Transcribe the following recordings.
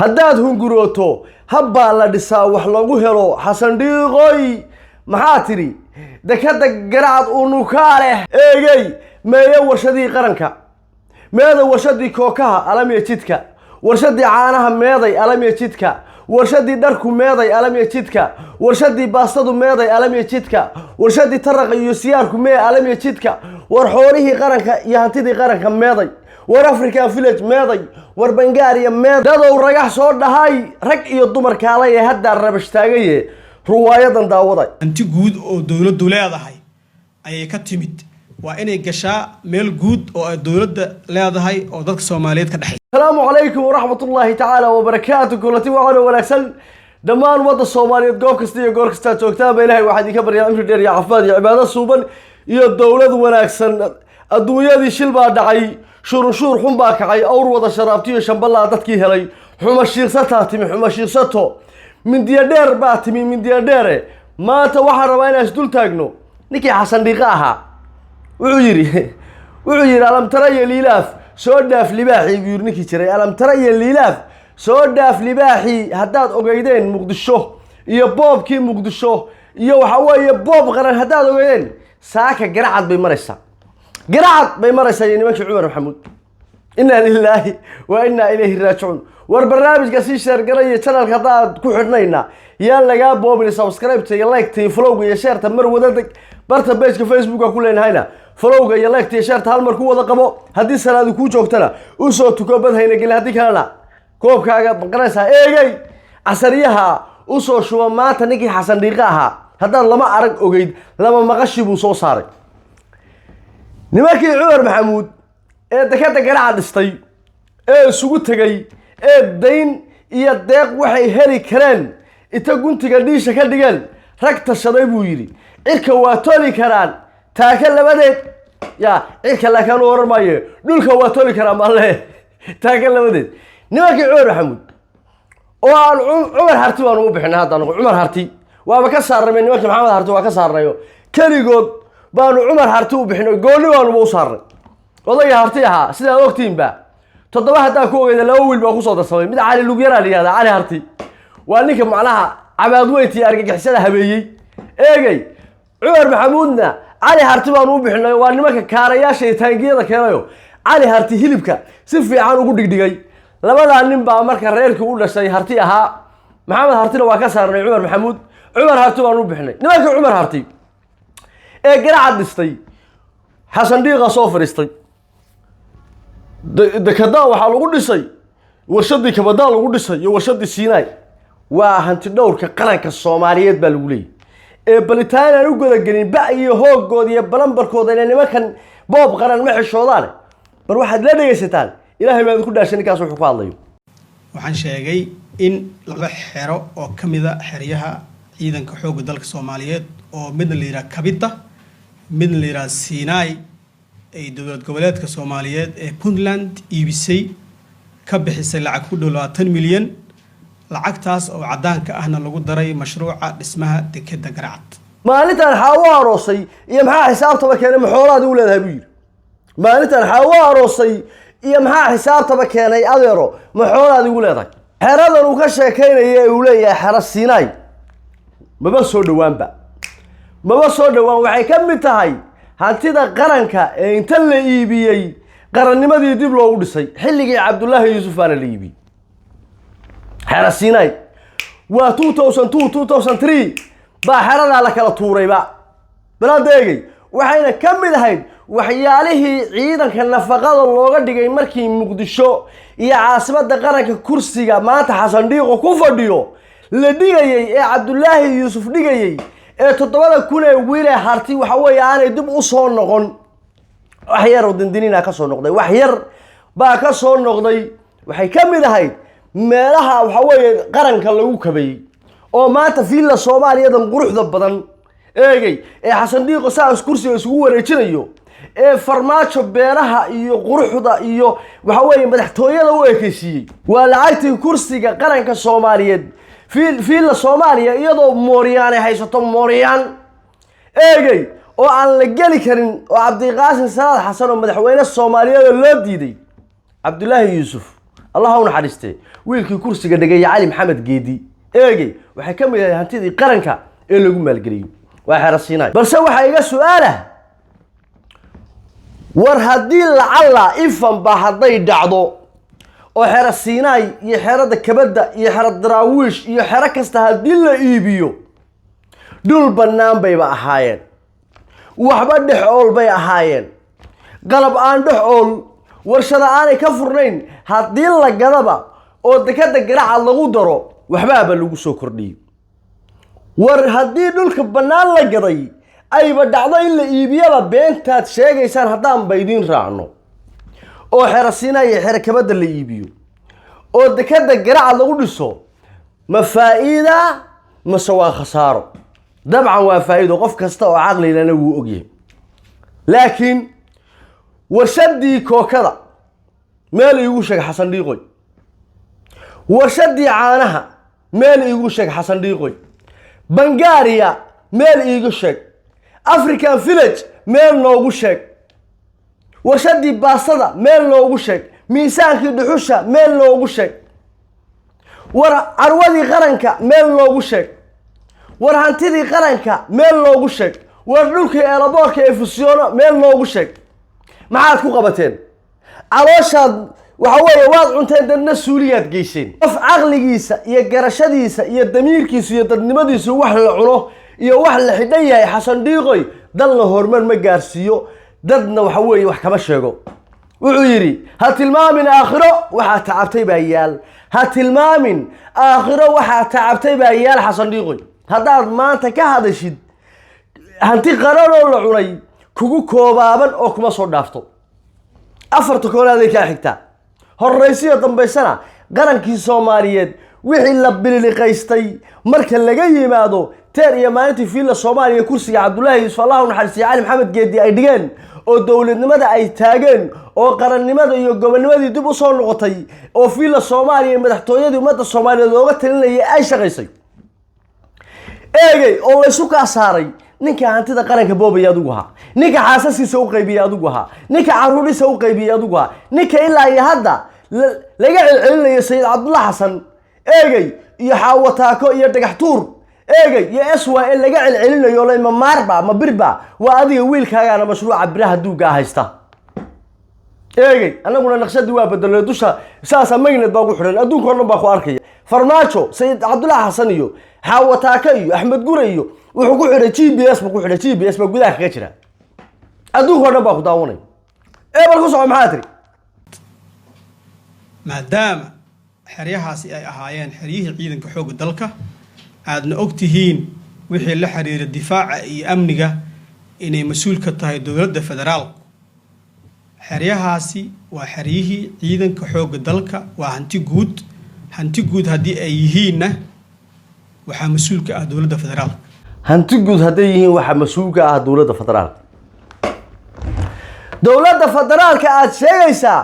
haddaad hungurooto habbaa la dhisaa wax lagu helo xasan dhiiqoy maxaa tiri dekada garacad unukaa leh eegay meeya warshadii qaranka meeda warshadii kookaha alamiya jidka warshadii caanaha meeday alamiya jidka warshadii dharku meeday alamiya jidka warshadii baastadu meeday alamiya jidka warshadii taraqa iyo siyaarku mee alamiya jidka war xoolihii qaranka iyo hantidii qaranka meeday war African village meeday war Bangaariya meeday dadow ragax soo dhahay rag iyo dumar kaalay ee hadda rabash taagay ruwaayadan daawaday anti guud oo dawladdu leedahay ayay ka timid waa inay gashaa meel guud oo dawladda leedahay oo dadka Soomaaliyeed ka dhaxay السلام عليكم ورحمة الله تعالى وبركاته كلتي وعلى ونكسل دمان وضع الصومالية قوكستي قوكستا توكتاب إلهي واحد يكبر يا أمشي دير يا عفاد يا عبادة صوبا يا الدولة ونكسل الدنيا دي شلبا دعي شور حنبا كعي أور وضع شرابتي شنبلا تتكي هلي حما الشيخصتها تمي حما الشيخصته من ديادير باتمي من ديادير ما توحر وين أسدول تاقنو نكي حسن لقاها وعيري ألم ترى الإلاف سوداف لباحي بيورنيكي جري ألم ترى الليلاف سوداف لباحي هداد أوغيدين مقدشو يا بوب كي مقدشو يا وحوا يا بوب غران هداد أوغيدين ساكا قرعت بمرسا قرعت بمرسا يعني ماكي عمر محمود إنا لله وإنا إليه راجعون والبرنامج قاسي شير قرية شانل هداد كوحرنينا يالا يا بوب اللي سبسكرايب تي لايك تي فلوق يا شير تمر ودادك برتا بيجك فيسبوك كلنا هنا فلوغا يا لايك تي شيرت هل markuu wada qabo hadii salaadu ku joogtana u soo tukobad hayna gal hadii kalena koobkaaga baqanaysa eegay asariyaha u soo shuba maanta nigi xasan dhiiqa aha haddaan lama arag ogeyd lama maqashi buu soo saaray nimankii Umar Maxamuud ee dekada garaac dhistay ee isugu tagay ee dayn iyo deeq waxay heli kareen inta guntiga dhiisha ka dhigeen rag tashaday buu yiri cirka waa tooli karaan تاكل لبدت يا إلك لا كانوا ورمايه دول كواتولي كرام الله تاكل لبدت نواكي عمر حمود وعن عمر هرتي وأنا وبحنا هذا عمر هرتي وبكسر من نواكي محمد هرتي وكسر ريو كان يقول بانو عمر هرتي وبحنا يقولي وأنا بوصار والله يا هرتيها سيدا وقتين با تطبعها تاكو إذا الأول بأخص هذا الصوي مدى علي لوبيرا لي هذا علي هرتي وأنك معناها عباد ويتي أرجع حسنا هبيي إيه عمر محمودنا علي هرتي بانو بخنay waa nimanka kaarayaasha ee taangiyada keenayo علي هرتي hilibka si fiican ugu dhigdhigay labada nin baa marka reerkii u dhashay harti ahaa maxamed hartina waa ka saarnay Umar Maxamuud Umar harti baanu bixnay nimanka Umar harti ee garacad dhistay xasan dhiiqa soo fariistay dekada waxa lagu dhisay warshadii kabada lagu dhisay iyo warshadii Siinay waa hanti dhowrka qaranka Soomaaliyeed baa lagu leeyahay بلتان أنا أقول لك إن بقى يهوج جود يبلمبر كود لأن ما كان باب قرن محي الشوضان بروح لا يستان إلهي ما بيكون عشان كاسو حقوق الله waxaan sheegay in laba xero oo kamida xeryaha ciidanka xoogga dalka Soomaaliyeed oo mid la yiraahdo Kabita mid la yiraahdo Siinay ay dawlad goboleedka Soomaaliyeed ee Puntland EBC ka bixisay lacag ku dhow 20 milyan lacagtaas oo cadaanka ahna lagu daray mashruuca dhismaha dekada garacad maalintan xawo aroosay iyo maxaa xisaabtaba keenay maxoolaad u leedahay buu yiri maalintan xawo aroosay iyo maxaa xisaabtaba keenay adeero maxoolaad ugu leedahay xeradan uu ka sheekeynayay uu leeyahay xero Siinay maba soo dhawaan waxay ka mid tahay hantida qaranka ee inta la iibiyay qarannimadii dib loogu dhisay xilligii Cabdullaahi Yuusuf aan la iibiyay حرا سيناي و 2002 با حرada la kala tuurayba baladeegay waxayna kamid ahayd waxyaalihii ciidanka nafaqada looga dhigay markii Muqdisho iyo caasimada qaranka kursiga maanta xasan dhiiqo ku fadhiyo la dhigayay ee Cabdullaahi Yuusuf dhigayay ee 7,000 ee wiilay harti waxa weeyaan dib u soo noqon wax yar oo dindinina ka soo noqday wax yar baa ka soo noqday waxay kamid ahayd meelaha waxa weeye qaranka lagu kabay oo maanta fiilla Soomaaliyeed quruxda badan eegay ee xasan dhiiqo saas kursiga isugu wareejinayo ee farmaajo beeraha iyo quruxda iyo waxa weeye madaxtooyada u ekeysiyay waa lacagtii kursiga qaranka Soomaaliyeed fiilla Soomaaliya iyadoo Mooriyaan ay haysato Mooriyaan eegay oo aan la gali karin oo Cabdiqaasim Salaad Xasan oo madaxweyne Soomaaliyeed loo diiday Cabdullaahi Yuusuf الله هون حريسته ويلكي كرسي قدقي علي محمد جيدي ايجي waxay ka mid yahay hantidii qaranka ee lagu maalgeliyo waa xarasiinay balse waxa iga su'aala war hadii lacala ifan ba haday dhacdo oo xarasiinay iyo xerada kabada iyo xerada daraawiish iyo xero kasta hadii la iibiyo dhul banaan bay ahaayeen waxba dhex ool bay ahaayeen qalab aan dhex ool warshada aanay ka furnayn hadii la gadaba oo dekada garaaca lagu daro waxba lagu soo kordhiyo war hadii dhulka banaan la gaday ayba dhacdo in la iibiyaba beentaad sheegaysaan hadaan baydin raacno oo xerasiinay xerakabada la iibiyo oo dekada garaaca lagu dhiso ma faa'iida ma soo khasaaro dabcan waa faa'iido qof kasta oo aqli lana wuu ogyahay laakiin warshadii kookada meel iigu sheeg xasan dhiiqoy warshadii caanaha meel iigu sheeg xasan dhiiqoy Bangaria meel iigu sheeg African Village meel noogu sheeg warshadii baasada meel noogu sheeg miisaankii dhuxusha meel noogu sheeg war arwadii qaranka meel noogu sheeg war hantidii qaranka meel noogu sheeg war dhulkii eelaboorka ee fusiyono meel noogu sheeg maxaad ku qabateen calooshaad waxa weeye waad cunteen dadna suuliyaad geyseen qof aqligiisa iyo garashadiisa iyo damiirkiisa iyo dadnimadiisa wax la cuno iyo wax la xidhan yahay xasan dhiiqoy dalna hormar ma gaarsiiyo dadna waxa weeye wax kama sheego wuxuu yiri ha tilmaamin aakhiro waxa tacabtay baa yaal ha tilmaamin aakhiro waxa tacabtay baa yaal xasan dhiiqoy hadaad maanta ka hadashid hanti qaran oo la cunay kugu koobaaban oo kuma soo dhaafto afarta koonaad ay ka xigtaa horreysiyo dambeysana qarankii Soomaaliyeed wixii la biliqaystay marka laga yimaado teer iyo maalintii fiila Soomaaliya kursiga Cabdullaahi Yuusuf Allah naxariisto Ali Maxamed Geedi ay dhigeen oo dawladnimada ay taageen oo qarannimada iyo gobonnimadii dib u soo noqotay oo fiila Soomaaliya madaxtooyadii ummadda Soomaaliyeed looga talinayay ay shaqaysay eegay oo la isu ka saaray ninka hantida qaranka boobay adigu ha ninka xaasaskiisa u qaybiyay adigu ha ninka caruuriisa u qaybiyay adigu ha ninka ilaa iyo hadda laga celcelinayo Sayid Cabdullaah Xasan eegay iyo xaawataako iyo dhagax tuur eegay iyo SYL laga celcelinayo la maarba ma birba waa adiga wiilkaaga mashruuca biraha duuga haysta eegay anaguna naqshadii waa bedelay dusha saasa magnad baa ku xiran adduunka dhan baa ku arkaya farmaajo Sayid Cabdullaah Xasan iyo xaawataako iyo Axmed Gure iyo wuxuu ku xiray GPS buu ku xiray GPS ba gudaha kaga jira adduunka dhan baa ku daawanay bal ku soo maxaa tiri maadaama xeryahaasi ay ahaayeen xeryihii ciidanka xoogga dalka aadna ogtihiin wixii la xiriira difaaca iyo amniga inay mas'uul ka tahay dowladda federaalka xeryahaasi waa xeryihii ciidanka xoogga dalka waa hanti guud haddii ay yihiinna waxaa mas'uul ka ah dowladda federaalka hanti guud haday yihiin waxa mas'uul ka ah dawladda federaalka aad sheegaysaa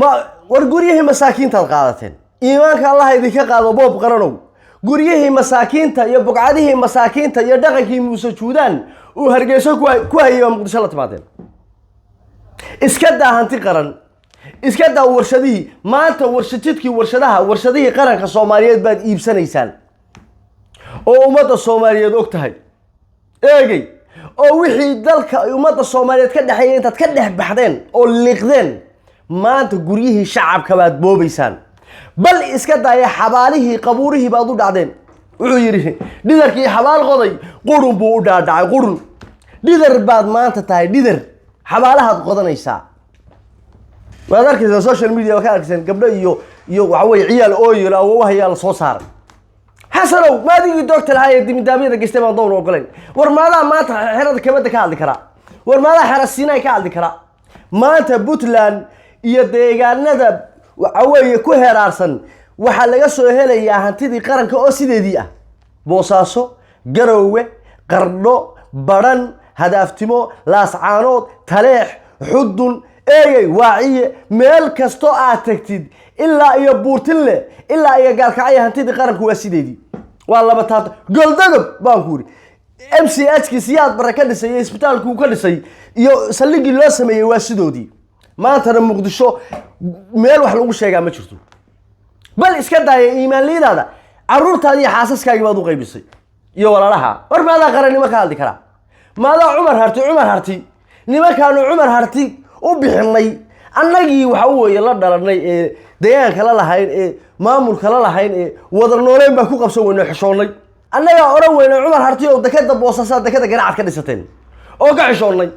ma war guriyihii masaakiinta qaadateen iimaanka Allah idinka qaado boob qaranow guriyihii masaakiinta iyo bogcadihii masaakiinta iyo dhaqankii Muuse Juudaan uu Hargeysa ku hayay Muqdisho la timaadeen iska daa hanti qaran iska daa warshadihii maanta warshadihii qaranka Soomaaliyeed baad iibsanaysaan oo ummadda Soomaaliyeed og tahay eegay oo wixii dalka ummadda Soomaaliyeed ka dhaxeeyay intaad ka dhex baxdeen oo liiqdeen maanta guriyihii shacabka baad boobaysaan bal iska daaya xabaalihii qabuurihii baad u dhacdeen wuxuu yiri dhidarkii xabaal qoday qurun buu u dhaadhacay qurun dhidar baad maanta tahay dhidar xabaalahaad qodanaysaa waad arkaysaa social media ka arkaysan gabdho iyo waxa way ciyaal ooyil oo wahayaal soo saaray حسنوا ما دي دكتور هاي دمدامية جستي ما ضون وقلين ورماذا ما حرد كبده كالد كرا ورماذا حرد سيناء كالد كرا ما تبوتلان يديجان ندب وعوي كهر أرسن وحلا يسوي هلا يا هنتدي قرن كأسيد ديا بوساسو جروه قرنو برن هدفتمو لاسعانود تلح حدن اي واعي ميل كستو اتكتيد إلا إيا بورتله إلا إيا قال كعيا هنتدي قرن كأسيد والله بتاعت قل دقب بانكوري MCH كي سياد بركان سي اسبيتال كو كان سي يو سليغي لو سميه واسدودي maantana muqdisho meel wax lagu sheegaa ma jirto bal iska daaya iimaanlidaada caruurtaada iyo xaasaskaaga baad u qaybisay iyo walaalaha war maadaa qarannimo ka hadli karaa maadaa cumar harti nimankaanu cumar harti u bixinay annagii waxa weeye la dhalanay ee deegaanka la lahayn ee maamulka la lahayn ee wada nooleen baa ku qabsan weynay xishoonnay annagaa oran weynay cumar harti oo dekada boosasa dekada garacad ka dhisateen oo ka xishoonnay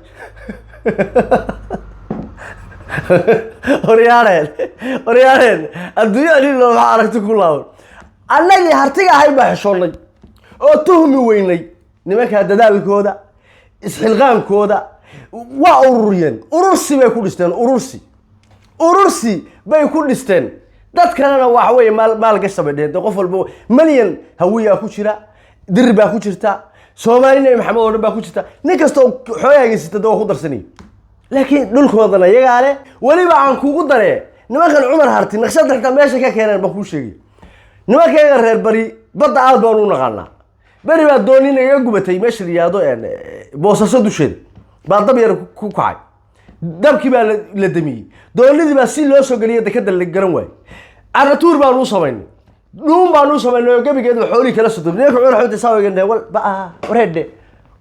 horyaareen adduunya lilo waxaa aragti ku laaban annagii hartiga ahayn baa xishoonnay oo tuhmi weynay nimankaa dadaalkooda isxilqaankooda waa ururiyeen urursi bay ku dhisteen urursi bay ku dhisteen dad kalena waxa weeye maal gashta bay dheheen qof walba malyan hawiyaa ku jira dir baa ku jirta Soomaali Nabi Maxamed oo dhan baa ku jirta nin kasta oo xooyaaga sitay oo ku darsanay laakiin dhulkoodana iyaga leh waliba aan kugu daree nimankan cumar harti naqshad xita meesha ka keeneen ba ku sheegay nimankeega reer bari badda aad baan u naqaanaa bari baa doonina iga gubatay meesha liyaado boosasho dusheeda baa dab yar ku kacay dabkii baa la damiyey doonidii baa si loo soo geliyay dekada la garan waayay aratuur baan u samaynay dhuun baan u samaynay gabigeedu xooli kala soo dubnay ku cumar xunta saawigan wal ba wareede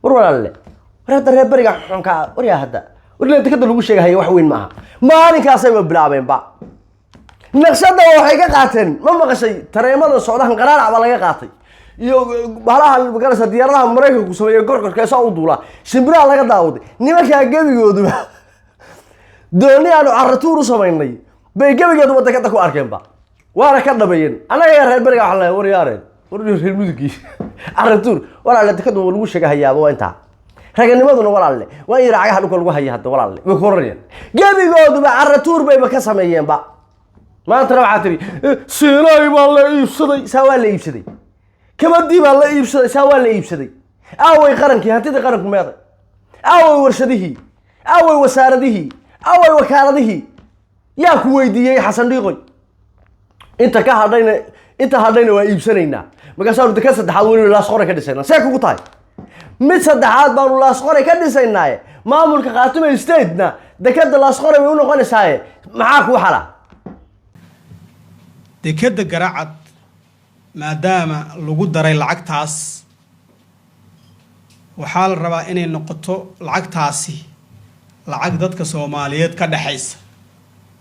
warwalaale wareeda reer bariga xunka war yaa hada warna dekada lagu sheegay wax weyn maaha maalinkaas ay bilaabeen ba naqshada waxay ka qaateen ma maqashay tareemada socdahan qaraarac baa laga qaatay iyo bahalaha magarasa diyaaradaha Mareykanka ku sameeyay gorgorka soo u duula shimbiraha laga daawday nimanka gabigoodu dooni aanu aratuur u samaynay bay gabigoodu wadada ku arkeen ba waana ka dhabayeen anaga reer bariga waxa la waryaareen reer mudugii aratuur walaal dekada lagu sheegayaa waa inta raganimaduna walaalle waa in raacaha dhulka lagu hayaa hadda walaalle way korayeen gabigoodu ba aratuur bay ka sameeyeen ba maanta waxa tiri Siinay baa la iibsaday saa la iibsaday kabadii baa la iibsaday saa la iibsaday aaway qarankii hantida qaranku meeday aaway warshadihii aaway wasaaradihii aaway wakaaladihii yaa ku weydiiyay xasan dhiiqoy inta hadhayna waa iibsanaynaa markaasaan dekad saddexaad weli laas qoray ka dhisaynaa see kugu tahay mid saddexaad baanu laas qoray ka dhisaynaa maamulka Khaatume State-na dekada laas qoray way u noqonaysaa maxaa ku xala dekada garacad maadaama lagu daray lacagtaas waxaa la rabaa inay noqoto lacagtaasi lacag dadka Soomaaliyeed ka dhaxaysa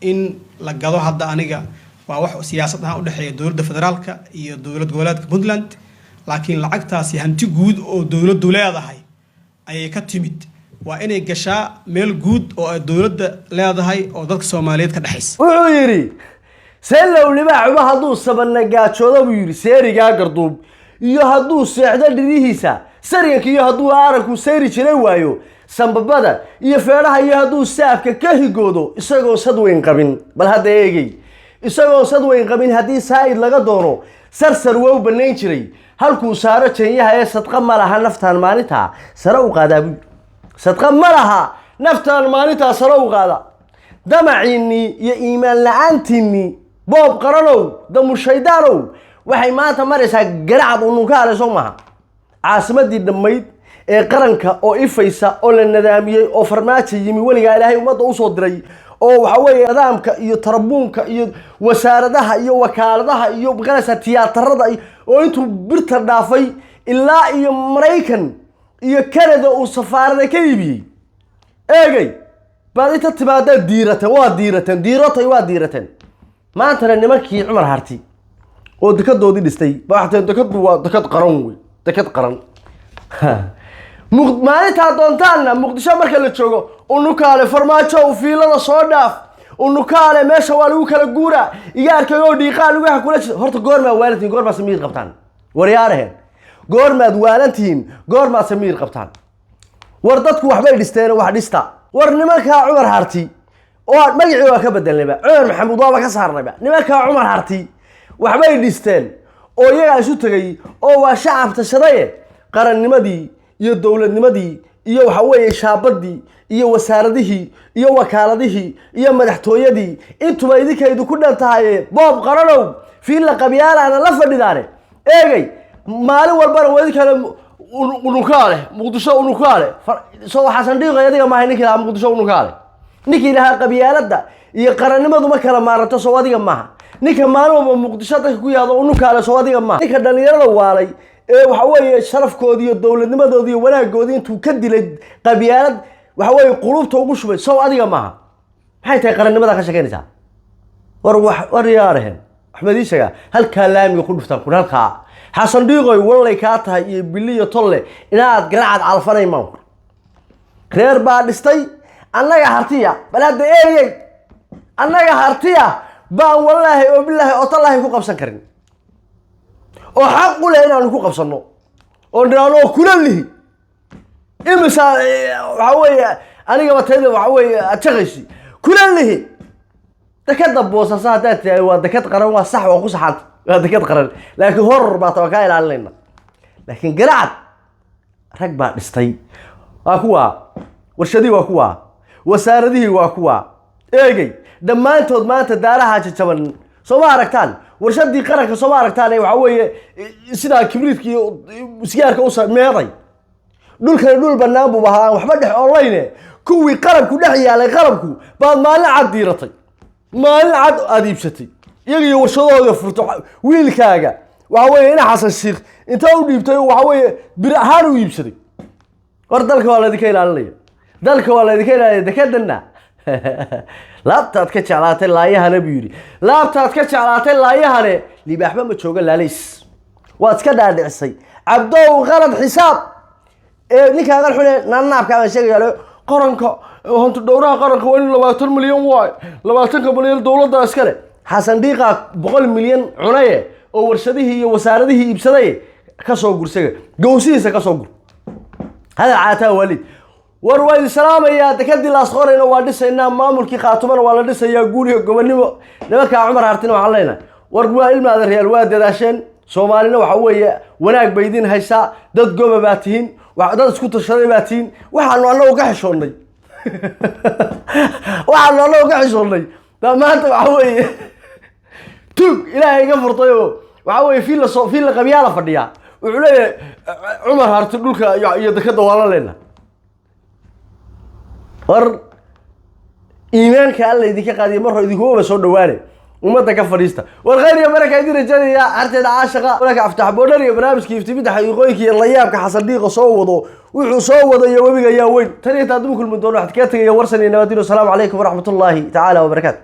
in la gado hadda aniga waa wax siyaasad ahaan u dhaxeeya dawladda federaalka iyo dawlad goboleedka Puntland laakiin lacagtaasi hanti guud oo dawladdu leedahay ayay ka timid waa inay gashaa meel guud oo ay dawladda leedahay oo dadka Soomaaliyeed ka dhaxaysa wuxuu yiri سلو لباع وهدو سبنا جاتشودا ويري سيري جاكردوب يهدو سعدا دريهيسا سريك يهدو عاركو سيري شنوايو سنببدا يفعلها يهدو سافك كهي جودو إسقو صدوين قبين بل هذا يجي إسقو صدوين قبين هدي سايد لقدورو سرسر وو بالنيتشري هلكو سارة شيء هي ستقملها نفتها مانتها سرو قادابي ستقملها نفتها مانتها سرو قادا دمعيني يا إيمان لعنتني بوب قرنو دم الشيطانو waxay maanta maraysaa garacad uu ka haleeso maaha caasimadii dhameyd ee qaranka oo ifaysa oo la nidaamiyay oo farmaajo yimi waliga Ilaahay umada u soo diray oo waxa weeye nidaamka iyo tarbuunka iyo wasaaradaha iyo wakaaladaha iyo magarasa tiyaatarada oo intuu birta dhaafay ilaa iyo Mareykan iyo Canada oo safaarada ka iibiyay eegay baadita timaada diiratan maanta nimankii Cumar Harti oo dekadoodii dhistay baaxteen dekadu waa dekad qaran way dekad qaran maalinta doontaana Muqdisho marka la joogo unukaale farmaajo u fiilada soo dhaaf unukaale meesha waa lagu kala guura iyaarka oo dhiiqaan uga kula horta goorma waalantiin goorma samiir qabtaan waryaareen goormaad waalantiin goorma samiir qabtaan war dadku waxbay dhisteen wax dhista war nimanka Cumar Harti oo magacii waa ka bedelayba Cumar Maxamuud waa ka saarnayba nimanka Cumar Harti waxbay dhisteen oo iyaga isu tagay oo waa shacabta shaqaye qarannimadii iyo dawladnimadii iyo waxa weeye shaabadii iyo wasaaradihii iyo wakaaladihii iyo madaxtooyadii intuba idinkeedu ku dhantahay boob qaranow fiil la qabyaalana la fadhidaane eegay maalin walbana wadi kale unukaale Muqdisho unukaale soo xasan dhiiqay adiga ma haynin kala Muqdisho unukaale ninkii lahaa qabyaaladda iyo qarannimadu ma kala maaranto soo adiga maaha ninka maalmo muqdisho dadka ku yaado uu kala soo adiga maaha ninka dhalinyarada waalay ee waxa weeye sharafkoodii iyo dawladnimadoodii iyo wanaagoodii intuu ka dilay qabyaalad waxa weeye qulubta ugu shubay soo adiga maaha maxay tahay qarannimada ka shaqeynaysaa war yaareen axmed ishaga halka laamiga ku dhuftaan kun halka xasan dhiiqoy walay ka tahay iyo biliyo tolle inaad garacad alfanay ma reer baa dhistay annaga hartiya balada eeyay annaga hartiya baan wallahi oo billahi oo tallahi ku qabsan karin oo xaq u leh inaan ku qabsano oo dhiraano kulalihi imisa waxa weeye aniga batayda waxa weeye ataqaysi kulalihi dekada boosasa hadaa tahay waa dekad qaran waa sax waa ku saxad waa dekad qaran laakiin horr baa tawakaa ilaalinayna laakiin garacad rag baa dhistay waa kuwa warshadii waa kuwa wasaaradihii waa kuwa eegay dhammaantood maanta daaraha jajaban soo ma aragtaan warshadii qaranka soo ma aragtaan waxa weeye sida kibriidkii sigaarka u sameeday dhulka dhul banaan buu ahaa waxba dhex online kuwii qarabku dhex yaalay qarabku baad maalin cad diiratay maalin cad aad iibsatay iyaga warshadooda furto wiilkaaga waxa weeye ina xasan shiikh inta u dhiibtay waxa weeye bir ahaan u iibsaday war dalka waa la idinka ilaalinaya dalka waa la idinka ilaalinaya dekadana laabtaad ka jeclaatay laayahana buu yiri laabtaad ka jeclaatay laayahana libaaxba ma jooga laalays waad iska dhaadhicisay cabdow qalad xisaab ee ninkaaga xune naanaabka aan sheegayo qaranka honto dhowraha qaranka waa 20 milyan waay 20 milyan dawladda iskale xasan dhiiqa 100 milyan cunaye oo warshadihii iyo wasaaradihii iibsaday ka soo gursaga gowsiisa ka soo gur hada caataa walid warway salaamaya dekadii la asqorayna waa dhisayna maamulkii qaatumana waa la dhisayaa guuriga gobonimo nimanka Cumar Hartina waxa leena war waa ilmaada reer waa dadaasheen Soomaalina waxa weeye wanaag baydin haysa dad goba baatihin wax dad isku tashaday baatihin waxaan anagu ka xishoonay waxaan anagu ka xishoonay maanta waxa weeye tug ilaahay iga furtayo waxa weeye fiil la qabiyaala fadhiya wuxuu leeyahay Cumar Harti dhulka iyo dekada waa la leena war iimaanka alla idinka qaadiyo mar hore idinku soo dhawaanay umada ka fariista war khayr iyo baraka idin rajayaya artayda caashiqa walaka aftax boodhar iyo barnaamijkii iftiimida xaqiiqooyinkii la yaabka xasan dhiiqo soo wado wuxuu soo wadayo wabiga yaa weyn tan inta dib u kulmi doono waxaad ka tagay warsan iyo nabadgelyo salaamu calaykum waraxmatullaahi tacaala wa barakaatuh